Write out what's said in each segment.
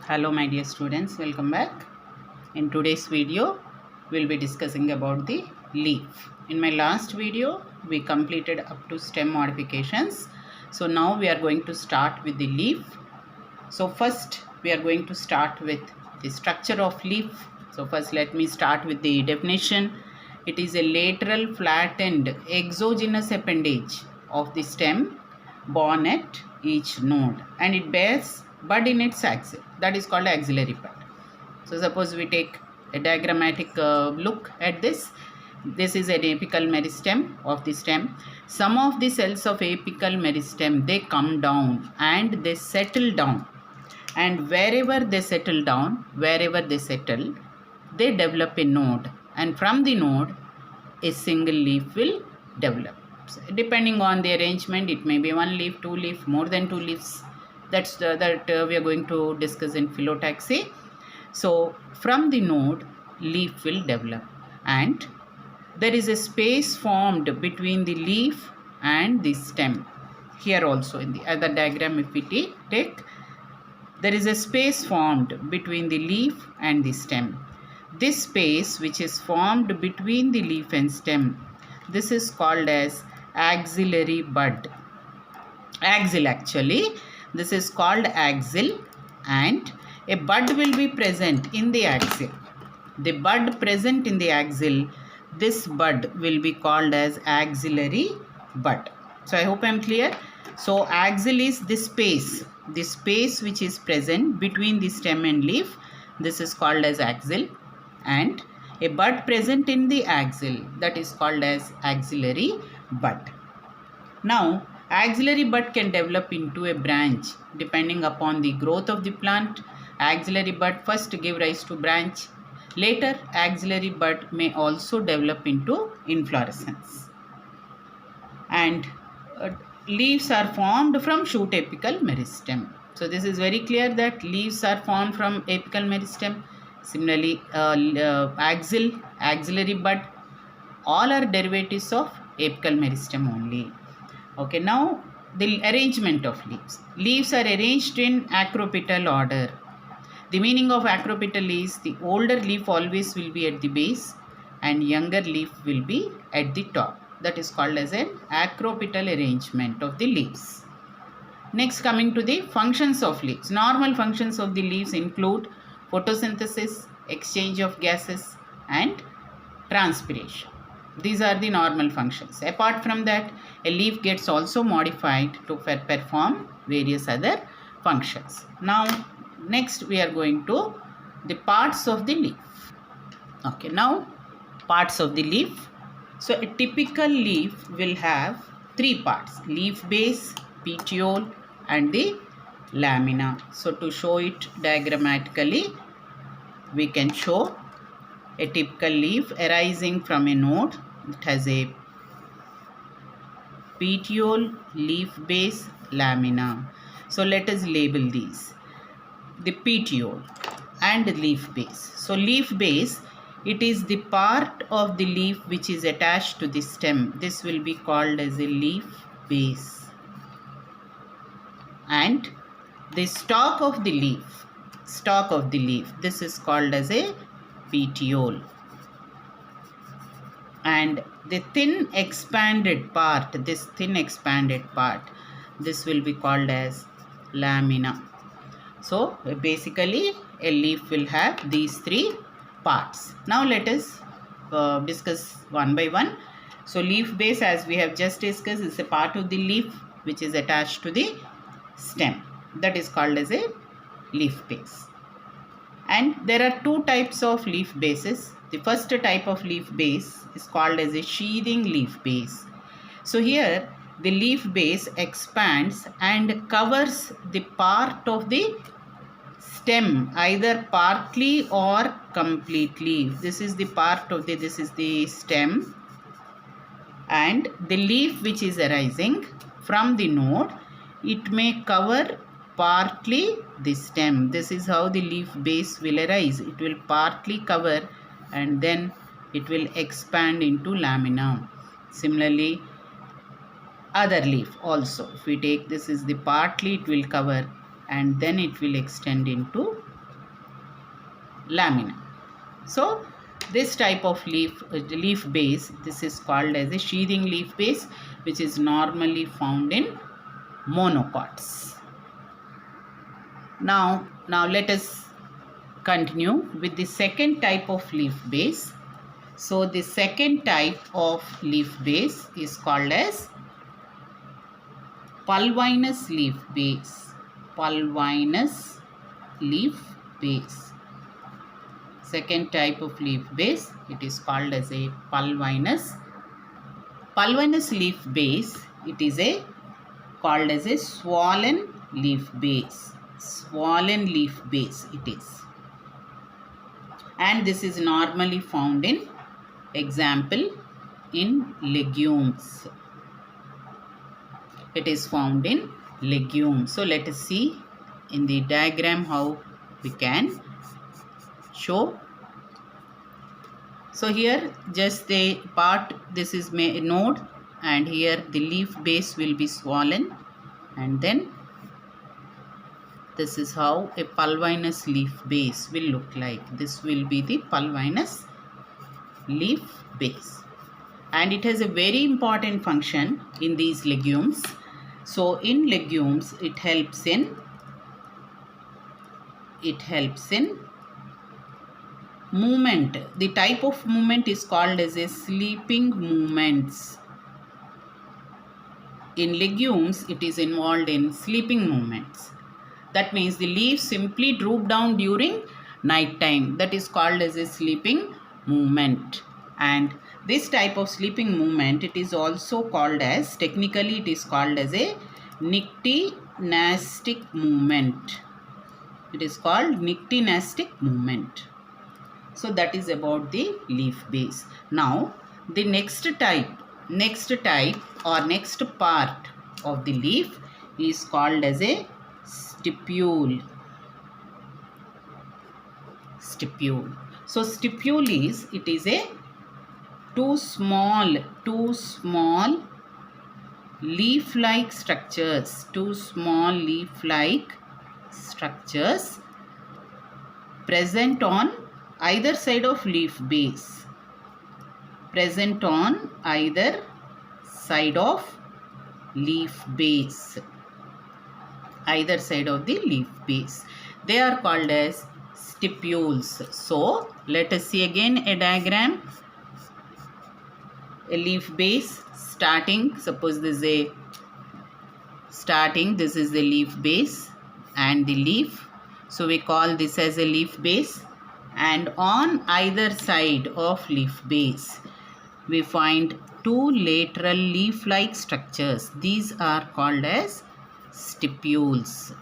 Hello my dear students, welcome back. In today's video, we'll be discussing about the leaf. In my last video, we completed up to stem modifications. So now we are going to start with the leaf. So first we are going to start with the structure of leaf. So first let me start with the definition. It is a lateral flattened exogenous appendage of the stem borne at each node, and it bears bud in its axil. That is called axillary bud. So suppose we take a diagrammatic look at this. This is an apical meristem of the stem. Some of the cells of apical meristem, they come down and they settle down, and wherever they settle, they develop a node, and from the node a single leaf will develop. So depending on the arrangement, it may be one leaf, two leaf, more than two leaves. That we are going to discuss in phyllotaxy. So from the node leaf will develop, and there is a space formed between the leaf and the stem. Here also in the other diagram, if we take, there is a space formed between the leaf and the stem. This space which is formed between the leaf and stem, this is called as axillary bud. Axil actually, this is called axil, and a bud will be present in the axil. The bud present in the axil, this bud will be called as axillary bud. So I hope I am clear. So axil is the space which is present between the stem and leaf. This is called as axil, and a bud present in the axil, that is called as axillary bud. Now axillary bud can develop into a branch depending upon the growth of the plant. Axillary bud first give rise to branch. Later axillary bud may also develop into inflorescence. And leaves are formed from shoot apical meristem. So this is very clear that leaves are formed from apical meristem. Similarly, axillary bud, all are derivatives of apical meristem only. Okay, now the arrangement of leaves. Leaves are arranged in acropetal order. The meaning of acropetal is the older leaf always will be at the base and younger leaf will be at the top. That is called as an acropetal arrangement of the leaves. Next, coming to the functions of leaves. Normal functions of the leaves include photosynthesis, exchange of gases, and transpiration. These are the normal functions. Apart from that, a leaf gets also modified to perform various other functions. Now, next we are going to the parts of the leaf. Okay, now parts of the leaf. So a typical leaf will have three parts: leaf base, petiole, and the lamina. So to show it diagrammatically, we can show a typical leaf arising from a node. It has a petiole, leaf base, lamina. So let us label these: the petiole and leaf base. So leaf base, it is the part of the leaf which is attached to the stem. This will be called as a leaf base. And the stalk of the leaf, this is called as a petiole. And the thin expanded part, this will be called as lamina. So basically a leaf will have these three parts. Now let us discuss one by one. So leaf base, as we have just discussed, is a part of the leaf which is attached to the stem. That is called as a leaf base. And there are two types of leaf bases. The first type of leaf base is called as a sheathing leaf base. So here the leaf base expands and covers the part of the stem, either partly or completely. This is the part of this is the stem, and the leaf which is arising from the node, it may cover partly the stem. This is how the leaf base will arise. It will partly cover and then it will expand into lamina. Similarly, other leaf also, if we take, this is the partly it will cover and then it will extend into lamina. So this type of leaf base, this is called as a sheathing leaf base, which is normally found in monocots. Now let us continue with the second type of leaf base. So the second type of leaf base is called as pulvinous leaf base. Pulvinous leaf base. Second type of leaf base, it is called as a pulvinous leaf base. It is called as a swollen leaf base. Swollen leaf base it is, and this is normally found in, example, in legumes. It is found in legumes. So let us see in the diagram how we can show. So here just the part, this is a node, and here the leaf base will be swollen, and then this is how a pulvinous leaf base will look like. This will be the pulvinous leaf base, and it has a very important function in these legumes. So in legumes it helps in movement. The type of movement is called as a sleeping movements. In legumes it is involved in sleeping movements. That means the leaves simply droop down during night time. That is called as a sleeping movement. And this type of sleeping movement, it is also called as, technically it is called as a nyctinastic movement. It is called nyctinastic movement. So that is about the leaf base. Now the next type or next part of the leaf is called as a stipule. So stipule is, it is a two small leaf-like structures. Two small leaf-like structures present on either side of leaf base. Present on either side of leaf base. Either side of the leaf base. They are called as stipules. So let us see again a diagram. A leaf base starting, suppose this is a starting, this is the leaf base and the leaf. So we call this as a leaf base, and on either side of leaf base we find two lateral leaf-like structures. These are called as stipules.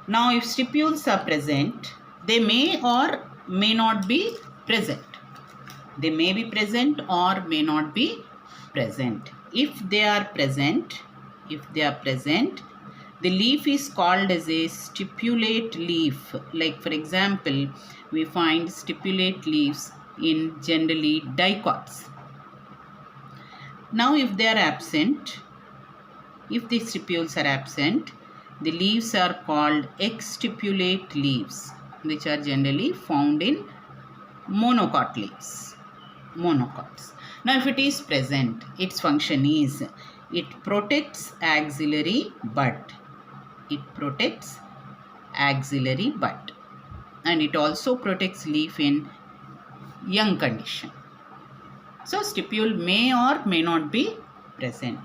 Now if stipules are present, they may or may not be present. They may be present or may not be present. If they are present, the leaf is called as a stipulate leaf. Like for example, we find stipulate leaves in generally dicots. Now if they are absent, if the stipules are absent, the leaves are called exstipulate leaves, which are generally found in monocot leaves. Monocots. Now if it is present, its function is, it protects axillary bud. It protects axillary bud, and it also protects leaf in young condition. So stipule may or may not be present.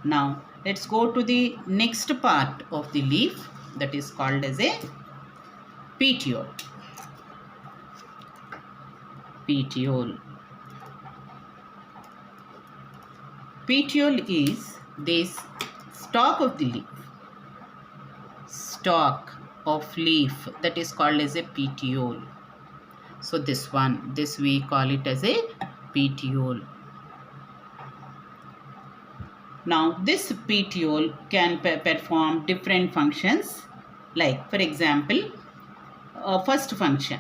Now let's go to the next part of the leaf, that is called as a petiole. Petiole. Petiole is this stalk of the leaf. Stalk of leaf, that is called as a petiole. So this one, this we call it as a petiole. Now this petiole can perform different functions. Like for example, first function,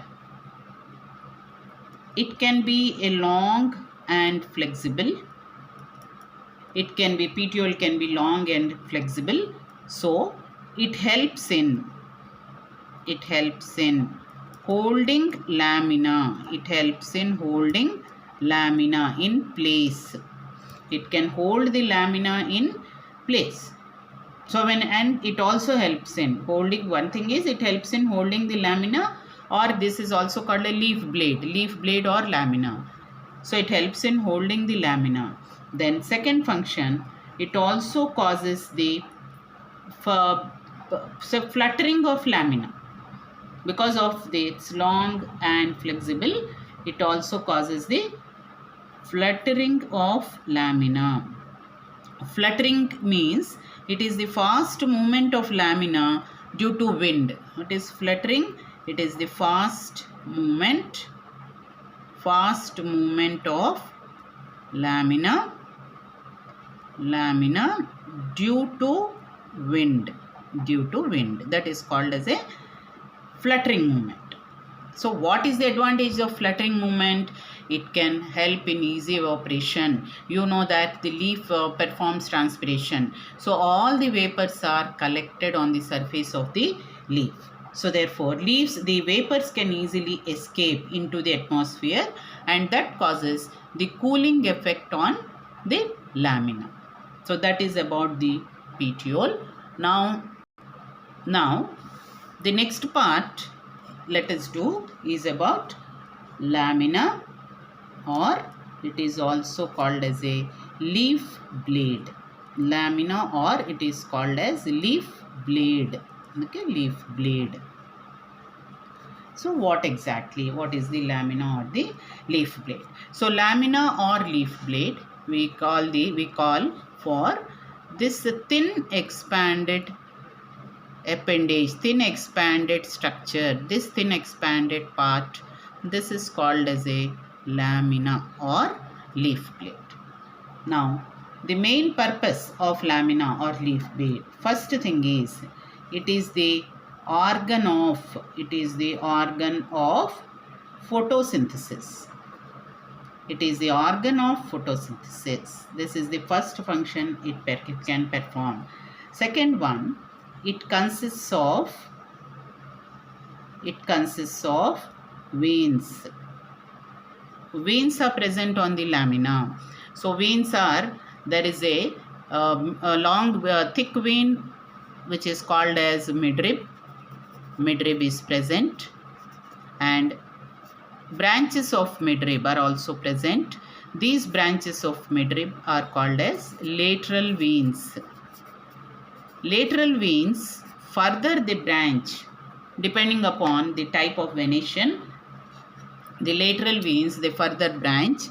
it can be a long and flexible. It can be, petiole can be long and flexible. So it helps in holding lamina. It helps in holding lamina in place. It can hold the lamina in place. So and it also helps in holding, one thing is it helps in holding the lamina, or this is also called a leaf blade or lamina. So it helps in holding the lamina. Then second function, it also causes the fluttering of lamina. Because of its long and flexible, it also causes the fluttering of lamina. Fluttering means it is the fast movement of lamina due to wind. What is fluttering? It is the fast movement of lamina due to wind. That is called as a fluttering movement. So what is the advantage of fluttering movement? It can help in easy evaporation. You know that the leaf performs transpiration. So all the vapors are collected on the surface of the leaf. So therefore the vapors can easily escape into the atmosphere, and that causes the cooling effect on the lamina. So that is about the petiole. Now the next part let us do is about lamina, or it is also called as a leaf blade. Lamina, or it is called as leaf blade. Okay, leaf blade. So what is the lamina or the leaf blade? So lamina or leaf blade, we call for this thin expanded appendage, thin expanded structure, this thin expanded part, this is called as a lamina or leaf blade. Now the main purpose of lamina or leaf blade, first thing is it is the organ of photosynthesis. It is the organ of photosynthesis. This is the first function it can perform. Second one, it consists of veins. Veins are present on the lamina. So veins are, there is a long thick vein which is called as midrib. Midrib is present, and branches of midrib are also present. These branches of midrib are called as lateral veins. Lateral veins further the branch depending upon the type of venation. The lateral veins, they further branch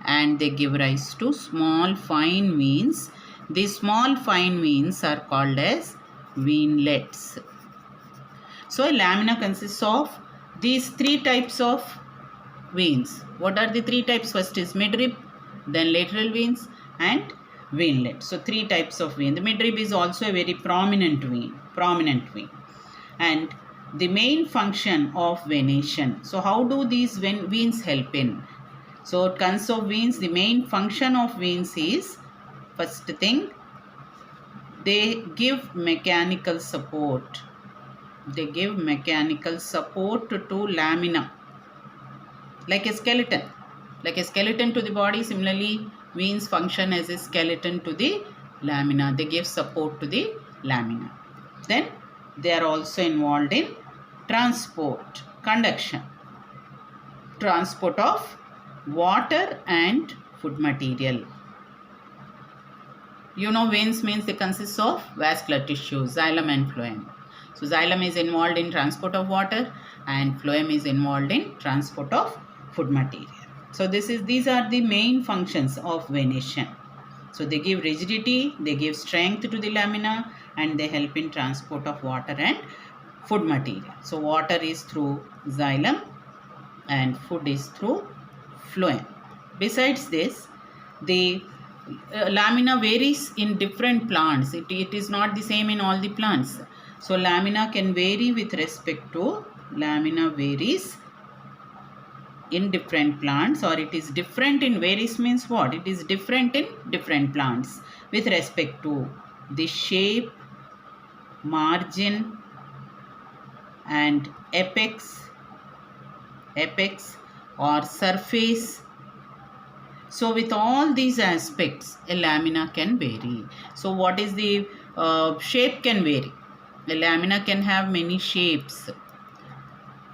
and they give rise to small fine veins. These small fine veins are called as veinlets. So a lamina consists of these three types of veins. What are the three types? First is midrib, then lateral veins and veinlet. So three types of vein. The midrib is also a very prominent vein. And the main function of venation. So how do these veins help in? So it consists of veins. The main function of veins is, first thing, they give mechanical support. They give mechanical support to lamina. Like a skeleton to the body, similarly veins function as a skeleton to the lamina. They give support to the lamina. Then they are also involved in transport, conduction, transport of water and food material. You know, veins means they consist of vascular tissue, xylem and phloem. So xylem is involved in transport of water and phloem is involved in transport of food material. So these are the main functions of venation. So they give rigidity, they give strength to the lamina, and they help in transport of water and food material. So water is through xylem and food is through phloem. Besides this, the lamina varies in different plants. It is not the same in all the plants. So lamina can vary with respect to, lamina varies in different plants, or it is different in, varies means what? It is different in different plants with respect to the shape, margin and apex apex or surface. So with all these aspects, a lamina can vary. So what is the shape can vary. The lamina can have many shapes.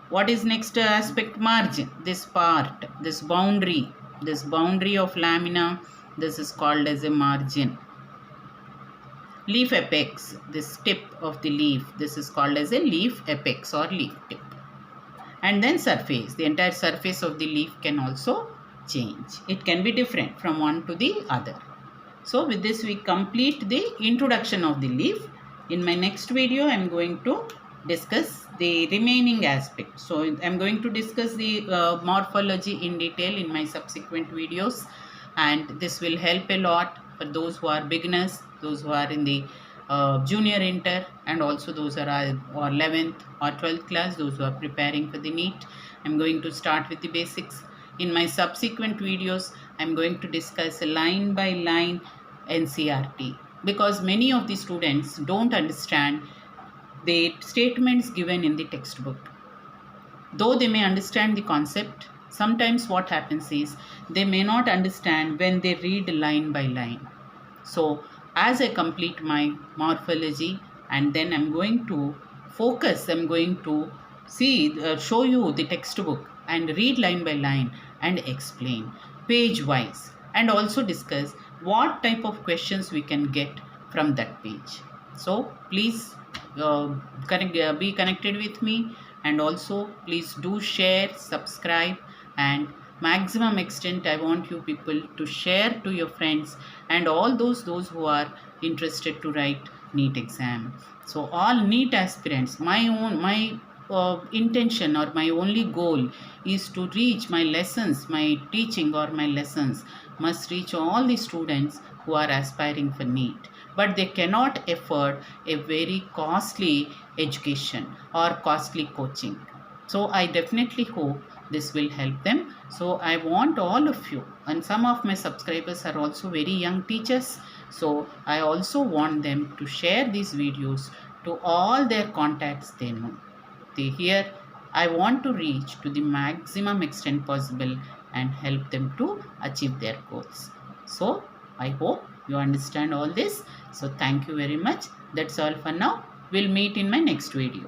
What is next aspect? Margin. This part, this boundary of lamina, this is called as a margin. Leaf apex, this tip of the leaf, this is called as a leaf apex or leaf tip. And then surface, the entire surface of the leaf can also change. It can be different from one to the other. So with this we complete the introduction of the leaf. In my next video I am going to discuss the remaining aspects. So I am going to discuss the morphology in detail in my subsequent videos, and this will help a lot for those who are beginners, those who are in the junior inter, and also those who are or 11th or 12th class, those who are preparing for the NEET. I am going to start with the basics. In my subsequent videos I am going to discuss a line by line NCRT, because many of the students don't understand the statements given in the textbook. Though they may understand the concept, sometimes what happens is they may not understand when they read line by line. So as I complete my morphology, and then I'm going to focus, I'm going to show you the textbook and read line by line and explain page wise, and also discuss what type of questions we can get from that page. So please be connected with me, and also please do share, subscribe, and maximum extent I want you people to share to your friends and all those who are interested to write NEET exam. So all NEET aspirants, my intention or my only goal is to reach my lessons, my teaching or my lessons must reach all the students who are aspiring for NEET, but they cannot afford a very costly education or costly coaching. So I definitely hope this will help them. So I want all of you, and some of my subscribers are also very young teachers, so I also want them to share these videos to all their contacts they know. Here I want to reach to the maximum extent possible and help them to achieve their goals. So I hope you understand all this. So thank you very much. That's all for now. We'll meet in my next video.